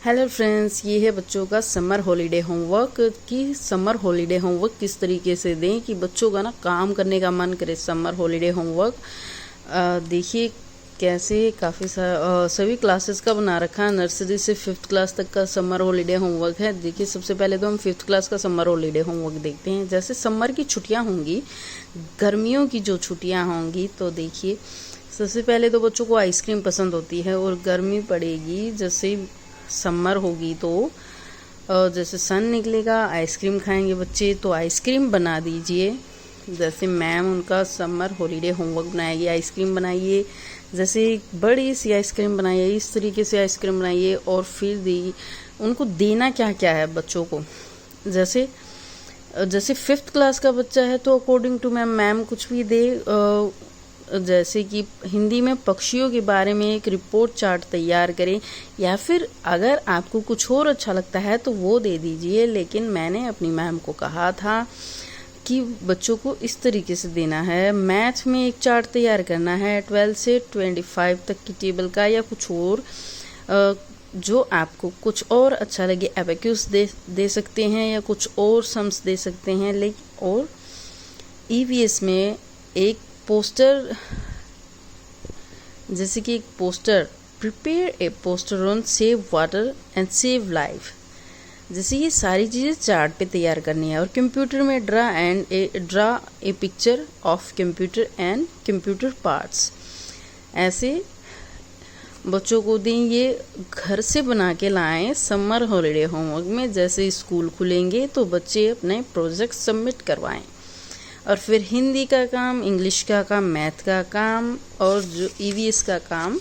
Hello friends, ये है बच्चों का समर हॉलीडे होमवर्क कि समर हॉलीडे होमवर्क किस तरीके से दें कि बच्चों का ना काम करने का मन करे। समर हॉलीडे होमवर्क देखिए कैसे काफ़ी सभी क्लासेस का बना रखा है। नर्सरी से 5th क्लास तक का समर हॉलीडे होमवर्क है। देखिए सबसे पहले तो हम 5th क्लास का समर हॉलीडे होमवर्क देखते हैं। जैसे समर की छुट्टियां होंगी, गर्मियों की जो छुट्टियां होंगी, तो देखिए सबसे पहले तो बच्चों को आइसक्रीम पसंद होती है और गर्मी पड़ेगी। जैसे समर होगी तो जैसे सन निकलेगा आइसक्रीम खाएंगे बच्चे, तो आइसक्रीम बना दीजिए। जैसे मैम उनका समर हॉलीडे होमवर्क बनाएगी, आइसक्रीम बनाइए। जैसे बड़ी सी आइसक्रीम बनाइए, इस तरीके से आइसक्रीम बनाइए और फिर दी उनको देना क्या क्या है बच्चों को। जैसे 5th क्लास का बच्चा है तो अकॉर्डिंग टू मैम कुछ भी दे। जैसे कि हिंदी में पक्षियों के बारे में एक रिपोर्ट चार्ट तैयार करें, या फिर अगर आपको कुछ और अच्छा लगता है तो वो दे दीजिए। लेकिन मैंने अपनी मैम को कहा था कि बच्चों को इस तरीके से देना है। मैथ में एक चार्ट तैयार करना है 12 से 25 तक की टेबल का, या कुछ और जो आपको कुछ और अच्छा लगे। एबेक्यूस दे सकते हैं या कुछ और सम्स दे सकते हैं। लेकिन और ईवीएस में एक पोस्टर, जैसे कि एक poster, prepare a poster on save water and save life. जैसे ये सारी चीज़ें चार्ट पे तैयार करनी है। और कंप्यूटर में draw a picture of computer and computer parts. ऐसे बच्चों को दें, ये घर से बना के लाएं समर हॉलीडे होमवर्क में। जैसे स्कूल खुलेंगे तो बच्चे अपने प्रोजेक्ट सबमिट करवाएं। और फिर हिंदी का काम, इंग्लिश का काम, मैथ का काम और जो ईवीएस का काम,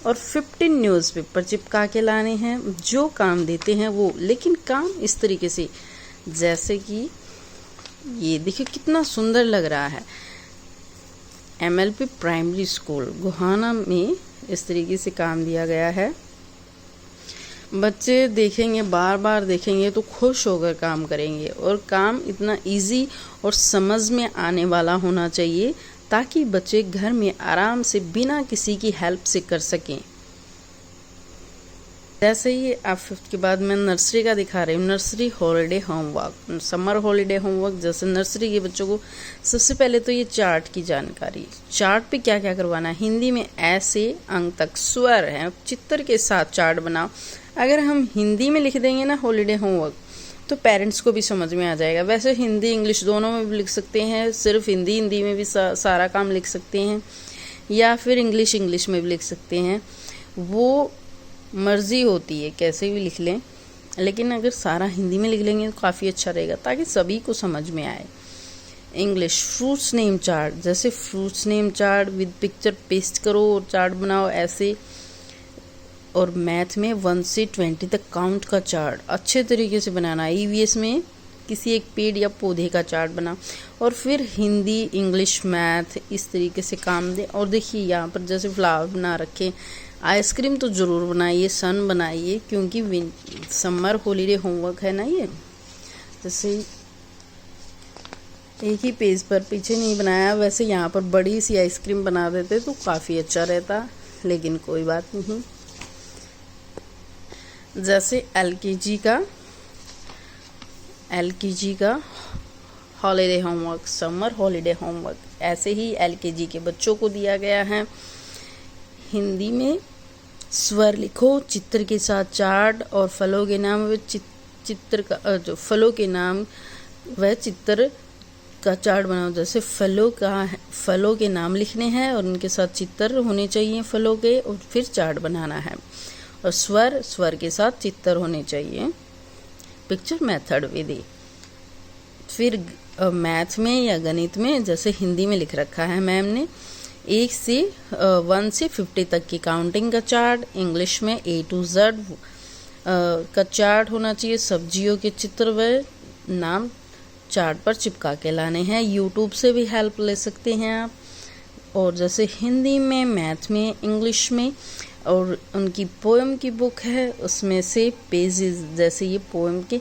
और 15 न्यूज़पेपर चिपका के लाने हैं। जो काम देते हैं वो, लेकिन काम इस तरीके से, जैसे कि ये देखिए कितना सुंदर लग रहा है। MLP प्राइमरी स्कूल गोहाना में इस तरीके से काम दिया गया है। बच्चे देखेंगे, बार बार देखेंगे तो खुश होकर काम करेंगे। और काम इतना इजी और समझ में आने वाला होना चाहिए ताकि बच्चे घर में आराम से बिना किसी की हेल्प से कर सकें। जैसे ही आप 5th के बाद मैं नर्सरी का दिखा रही हूँ। Nursery holiday homework, summer holiday homework. जैसे नर्सरी के बच्चों को सबसे पहले तो ये चार्ट की जानकारी, चार्ट पे क्या क्या करवाना है। हिंदी में ऐसे अंक तक स्वर है, चित्र के साथ चार्ट बनाओ। अगर हम हिंदी में लिख देंगे ना हॉलीडे होमवर्क, तो पेरेंट्स को भी समझ में आ जाएगा। वैसे हिंदी इंग्लिश दोनों में भी लिख सकते हैं, सिर्फ हिंदी में भी सारा काम लिख सकते हैं, या फिर इंग्लिश में भी लिख सकते हैं। वो मर्जी होती है, कैसे भी लिख लें। लेकिन अगर सारा हिंदी में लिख लेंगे तो काफ़ी अच्छा रहेगा ताकि सभी को समझ में आए। इंग्लिश फ्रूट्स नेम चार्ट, जैसे fruits name chart with picture paste करो और चार्ट बनाओ ऐसे। और मैथ में 1 से 20 तक काउंट का चार्ट अच्छे तरीके से बनाना। ईवीएस में किसी एक पेड़ या पौधे का चार्ट बना। और फिर हिंदी, इंग्लिश, मैथ इस तरीके से काम दें। और देखिए यहाँ पर जैसे फ्लावर बना रखे। आइसक्रीम तो ज़रूर बनाइए, सन बनाइए, क्योंकि समर हॉलीडे होमवर्क है ना ये। जैसे एक ही पेज पर पीछे नहीं बनाया, वैसे यहाँ पर बड़ी सी आइसक्रीम बना देते तो काफ़ी अच्छा रहता, लेकिन कोई बात नहीं। जैसे LKG का holiday homework, summer holiday homework, ऐसे ही LKG के बच्चों को दिया गया है। हिंदी में स्वर लिखो, चित्र के साथ चार्ट, और फलों के नाम व चित्र का जो फलों के नाम वह चित्र का चार्ट बनाओ। जैसे फलों के नाम लिखने हैं और उनके साथ चित्र होने चाहिए फलों के, और फिर चार्ट बनाना है। और स्वर के साथ चित्र होने चाहिए। पिक्चर मेथड विधि। फिर मैथ में या गणित में, जैसे हिंदी में लिख रखा है मैम ने, 1 से 50 तक की काउंटिंग का चार्ट। इंग्लिश में A to Z का चार्ट होना चाहिए। सब्जियों के चित्र व नाम चार्ट पर चिपका के लाने हैं। यूट्यूब से भी हेल्प ले सकते हैं आप। और जैसे हिंदी में, मैथ में, इंग्लिश में, और उनकी पोएम की बुक है उसमें से पेजेस, जैसे ये पोएम के,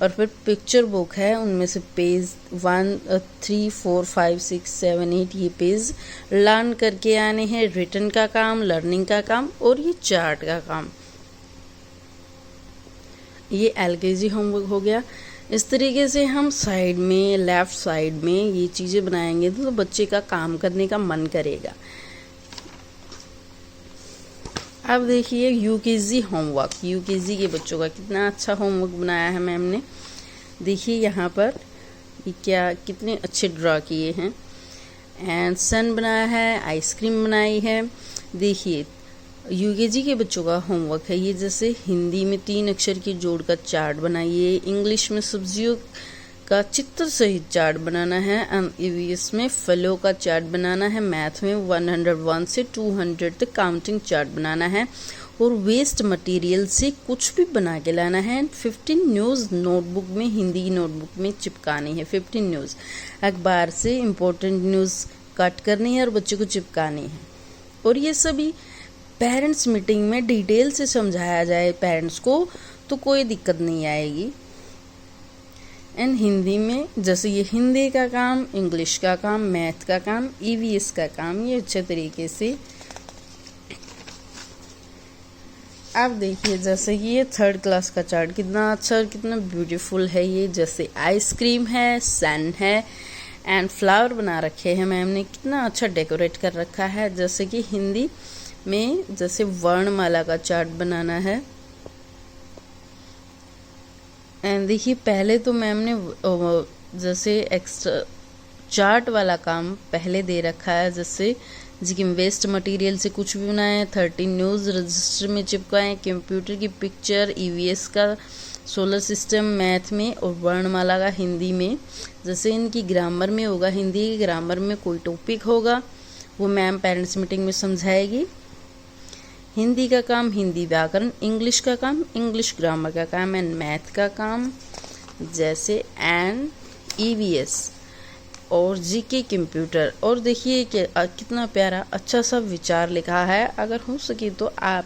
और फिर पिक्चर बुक है उनमें से पेज 1, 3, 4, 5, 6, 7, 8 ये पेज लर्न करके आने हैं। रिटन का काम, लर्निंग का काम और ये चार्ट का काम। ये LKG होमवर्क हो गया। इस तरीके से हम साइड में, लेफ़्ट साइड में ये चीज़ें बनाएंगे तो बच्चे का काम करने का मन करेगा। अब देखिए UKG होमवर्क, UKG के बच्चों का कितना अच्छा होमवर्क बनाया है मैम ने। देखिए यहाँ पर ये क्या कितने अच्छे ड्रा किए हैं। एंड सन बनाया है, आइसक्रीम बनाई है। देखिए UKG के बच्चों का होमवर्क है ये, जैसे हिंदी में 3 अक्षर की जोड़ का चार्ट बनाइए, इंग्लिश में सब्जियों का चित्र सहित चार्ट बनाना है, एंड EVS में फलों का चार्ट बनाना है, मैथ में 101 से 200 तक काउंटिंग चार्ट बनाना है, और वेस्ट मटेरियल से कुछ भी बना के लाना है। 15 न्यूज़ नोटबुक में, हिंदी की नोटबुक में चिपकानी है। 15 न्यूज़ अखबार से इम्पोर्टेंट न्यूज़ कट करनी है और बच्चे को चिपकानी है। और ये सभी पेरेंट्स मीटिंग में डिटेल से समझाया जाए पेरेंट्स को तो कोई दिक्कत नहीं आएगी। एंड हिंदी में जैसे ये हिंदी का काम, इंग्लिश का काम, मैथ का काम, EVS का काम, ये अच्छे तरीके से। आप देखिए जैसे कि ये 3rd क्लास का चार्ट कितना अच्छा और कितना ब्यूटीफुल है। ये जैसे आइसक्रीम है, सन है एंड फ्लावर बना रखे हैं मैम ने, कितना अच्छा डेकोरेट कर रखा है। जैसे कि हिंदी में जैसे वर्णमाला का चार्ट बनाना है। एंड देखिए पहले तो मैम ने जैसे एक्स्ट्रा चार्ट वाला काम पहले दे रखा है, जैसे जी वेस्ट मटेरियल से कुछ भी बनाएं, 13 न्यूज़ रजिस्टर में चिपकाएं, कंप्यूटर की पिक्चर, EVS का सोलर सिस्टम मैथ में, और वर्णमाला का हिंदी में। जैसे इनकी ग्रामर में होगा, हिंदी की ग्रामर में कोई टॉपिक होगा वो मैम पेरेंट्स मीटिंग में समझाएगी। हिंदी का काम हिंदी व्याकरण, इंग्लिश का काम इंग्लिश ग्रामर का काम, एंड मैथ का काम जैसे एंड EVS और GK कंप्यूटर। और देखिए कि कितना प्यारा अच्छा सा विचार लिखा है। अगर हो सके तो आप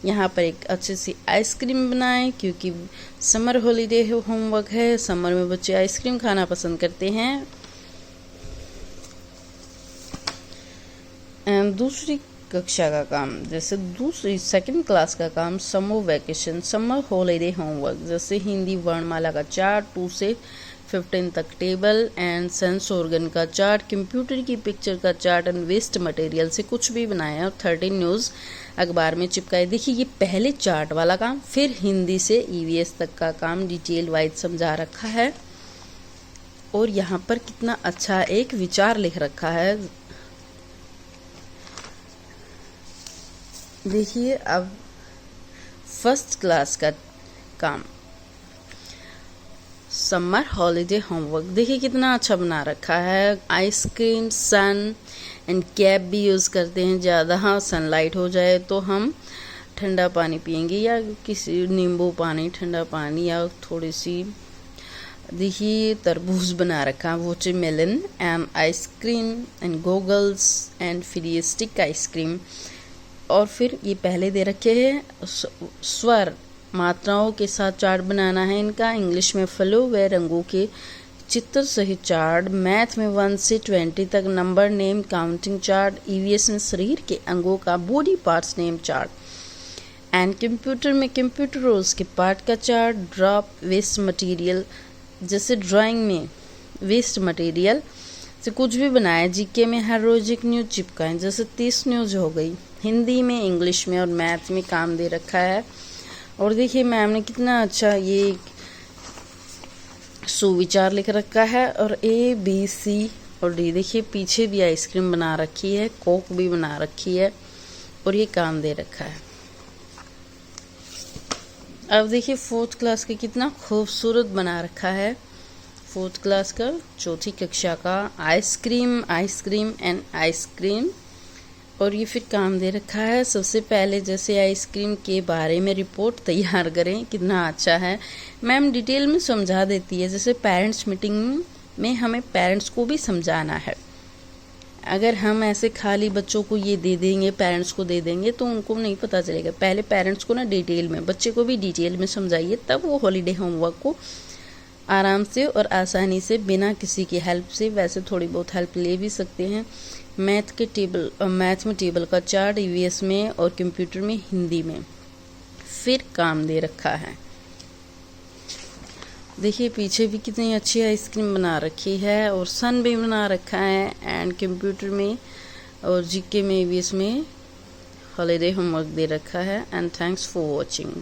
यहाँ पर एक अच्छी सी आइसक्रीम बनाएं, क्योंकि समर हॉलीडे होमवर्क है, समर में बच्चे आइसक्रीम खाना पसंद करते हैं। एंड दूसरी कक्षा का काम जैसे दूसरी 2nd क्लास का काम, summer vacation, summer holiday homework, जैसे हिंदी वर्णमाला का चार्ट 2 से 15 तक टेबल, एंड सेंस ऑर्गन का चार्ट, कंप्यूटर की पिक्चर का चार्ट, एंड वेस्ट मटेरियल से कुछ भी बनाया और 13 न्यूज़ अखबार में चिपकाए। देखिए ये पहले चार्ट वाला काम, फिर हिंदी से EVS तक का काम डिटेल वाइज समझा रखा है। और यहाँ पर कितना अच्छा एक विचार लिख रखा है। देखिए अब 1st क्लास का काम, समर हॉलीडे होमवर्क, देखिए कितना अच्छा बना रखा है। आइसक्रीम, सन एंड कैप भी यूज़ करते हैं ज़्यादा। हाँ सनलाइट हो जाए तो हम ठंडा पानी पियेंगे, या किसी नींबू पानी, ठंडा पानी, या थोड़ी सी देखिए तरबूज बना रखा, watermelon, and ice cream and goggles, and फिर ये स्टिक आइसक्रीम। और फिर ये पहले दे रखे हैं स्वर मात्राओं के साथ चार्ट बनाना है इनका, इंग्लिश में फलों व रंगों के चित्र सहित चार्ट, मैथ में 1 से 20 तक number name counting chart, EVS में शरीर के अंगों का body parts name chart, and computer में कंप्यूटर रोल्स के पार्ट का चार्ट, ड्रॉप वेस्ट मटेरियल, जैसे ड्राइंग में वेस्ट मटेरियल से कुछ भी बनाए। GK में हर रोज एक न्यूज़ चिपकाएं, जैसे 30 न्यूज़ हो गई। हिंदी में, इंग्लिश में और मैथ में काम दे रखा है। और देखिए मैम ने कितना अच्छा ये सुविचार लिख रखा है। और A, B, C और D, देखिए पीछे भी आइसक्रीम बना रखी है, कोक भी बना रखी है, और ये काम दे रखा है। अब देखिए 4th क्लास का कितना खूबसूरत बना रखा है। 4th क्लास का 4थी कक्षा का आइसक्रीम, आइसक्रीम एंड आइसक्रीम। और ये फिर काम दे रखा है, सबसे पहले जैसे आइसक्रीम के बारे में रिपोर्ट तैयार करें। कितना अच्छा है, मैम डिटेल में समझा देती है। जैसे पेरेंट्स मीटिंग में हमें पेरेंट्स को भी समझाना है। अगर हम ऐसे खाली बच्चों को ये दे देंगे, पेरेंट्स को दे देंगे, तो उनको नहीं पता चलेगा। पहले पेरेंट्स को ना डिटेल में, बच्चे को भी डिटेल में समझाइए, तब वो हॉलीडे होमवर्क को आराम से और आसानी से बिना किसी की हेल्प से, वैसे थोड़ी बहुत हेल्प ले भी सकते हैं। मैथ में टेबल का चार्ट, EVS में और कंप्यूटर में हिंदी में फिर काम दे रखा है। देखिए पीछे भी कितनी अच्छी आइसक्रीम बना रखी है और सन भी बना रखा है एंड कंप्यूटर में और जीके में भी इसमें हॉलीडे होमवर्क दे रखा है। And thanks for watching.